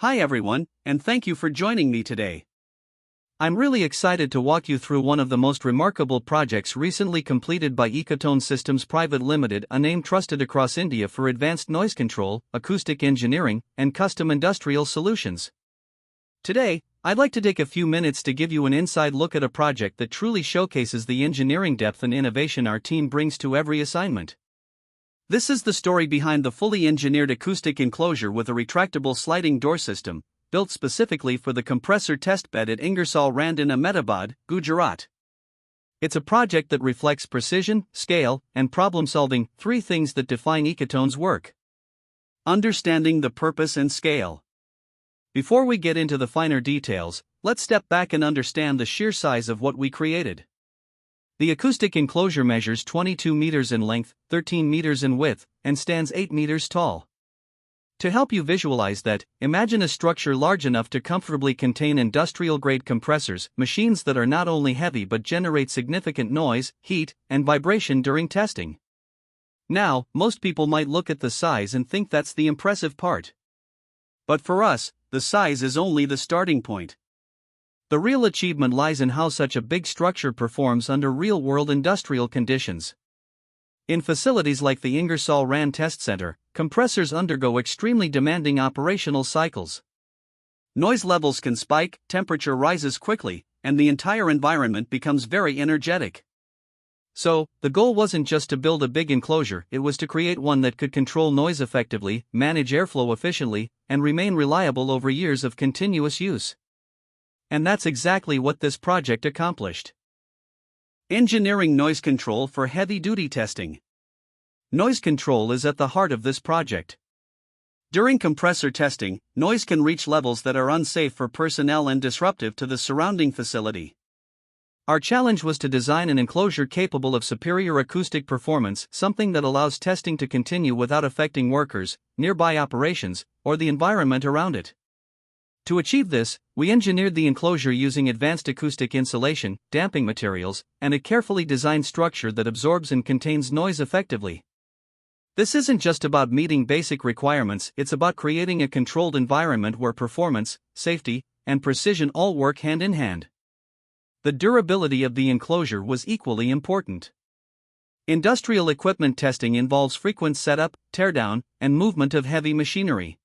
Hi everyone, and thank you for joining me today. I'm really excited to walk you through one of the most remarkable projects recently completed by Ecotone Systems Pvt.Ltd, a name trusted across India for advanced noise control, acoustic engineering, and custom industrial solutions. Today, I'd like to take a few minutes to give you an inside look at a project that truly showcases the engineering depth and innovation our team brings to every assignment. This is the story behind the fully engineered acoustic enclosure with a retractable sliding door system, built specifically for the compressor test bed at Ingersoll Rand in Ahmedabad, Gujarat. It's a project that reflects precision, scale, and problem-solving, three things that define Ecotone's work. Understanding the purpose and scale. Before we get into the finer details, let's step back and understand the sheer size of what we created. The acoustic enclosure measures 22 meters in length, 13 meters in width, and stands 8 meters tall. To help you visualize that, imagine a structure large enough to comfortably contain industrial-grade compressors, machines that are not only heavy but generate significant noise, heat, and vibration during testing. Now, most people might look at the size and think that's the impressive part. But for us, the size is only the starting point. The real achievement lies in how such a big structure performs under real-world industrial conditions. In facilities like the Ingersoll Rand Test Center, compressors undergo extremely demanding operational cycles. Noise levels can spike, temperature rises quickly, and the entire environment becomes very energetic. So, the goal wasn't just to build a big enclosure, it was to create one that could control noise effectively, manage airflow efficiently, and remain reliable over years of continuous use. And that's exactly what this project accomplished. Engineering noise control for heavy-duty testing. Noise control is at the heart of this project. During compressor testing, noise can reach levels that are unsafe for personnel and disruptive to the surrounding facility. Our challenge was to design an enclosure capable of superior acoustic performance, something that allows testing to continue without affecting workers, nearby operations, or the environment around it. To achieve this, we engineered the enclosure using advanced acoustic insulation, damping materials, and a carefully designed structure that absorbs and contains noise effectively. This isn't just about meeting basic requirements, it's about creating a controlled environment where performance, safety, and precision all work hand in hand. The durability of the enclosure was equally important. Industrial equipment testing involves frequent setup, teardown, and movement of heavy machinery.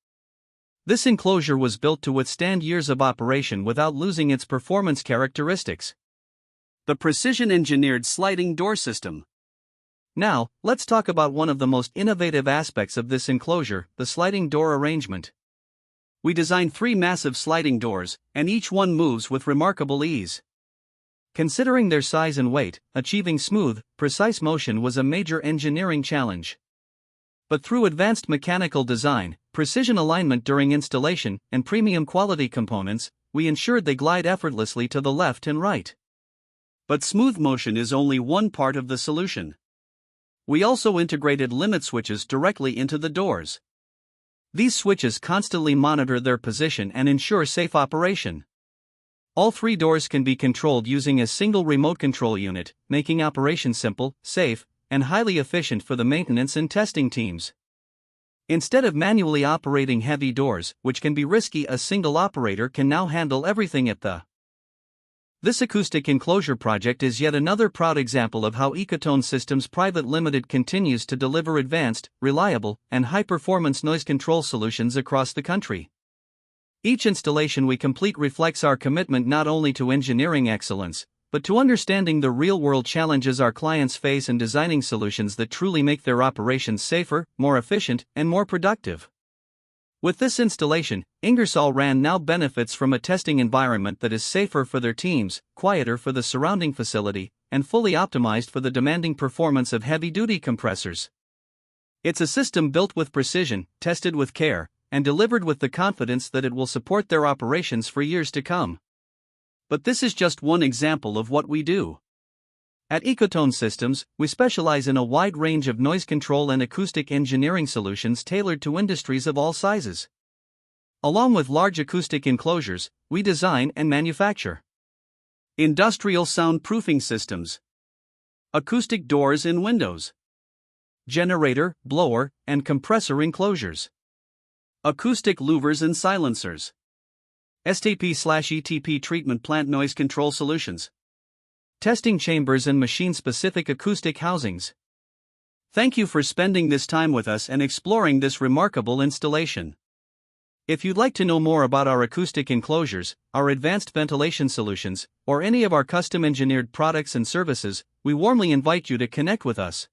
This enclosure was built to withstand years of operation without losing its performance characteristics. The precision-engineered sliding door system. Now, let's talk about one of the most innovative aspects of this enclosure, the sliding door arrangement. We designed 3 massive sliding doors, and each one moves with remarkable ease. Considering their size and weight, achieving smooth, precise motion was a major engineering challenge. But through advanced mechanical design, precision alignment during installation, and premium quality components, we ensured they glide effortlessly to the left and right. But smooth motion is only one part of the solution. We also integrated limit switches directly into the doors. These switches constantly monitor their position and ensure safe operation. All 3 doors can be controlled using a single remote control unit, making operation simple, safe, and highly efficient for the maintenance and testing teams. Instead of manually operating heavy doors, which can be risky, a single operator can now handle everything at the. This acoustic enclosure project is yet another proud example of how Ecotone Systems Pvt.Ltd continues to deliver advanced, reliable, and high-performance noise control solutions across the country. Each installation we complete reflects our commitment not only to engineering excellence, but to understanding the real-world challenges our clients face and designing solutions that truly make their operations safer, more efficient, and more productive. With this installation, Ingersoll Rand now benefits from a testing environment that is safer for their teams, quieter for the surrounding facility, and fully optimized for the demanding performance of heavy-duty compressors. It's a system built with precision, tested with care, and delivered with the confidence that it will support their operations for years to come. But this is just one example of what we do. At Ecotone Systems, we specialize in a wide range of noise control and acoustic engineering solutions tailored to industries of all sizes. Along with large acoustic enclosures, we design and manufacture industrial soundproofing systems, acoustic doors and windows, generator, blower, and compressor enclosures, Acoustic louvers and silencers. STP/ETP treatment plant noise control solutions. Testing chambers and machine-specific acoustic housings. Thank you for spending this time with us and exploring this remarkable installation. If you'd like to know more about our acoustic enclosures, our advanced ventilation solutions, or any of our custom-engineered products and services, we warmly invite you to connect with us.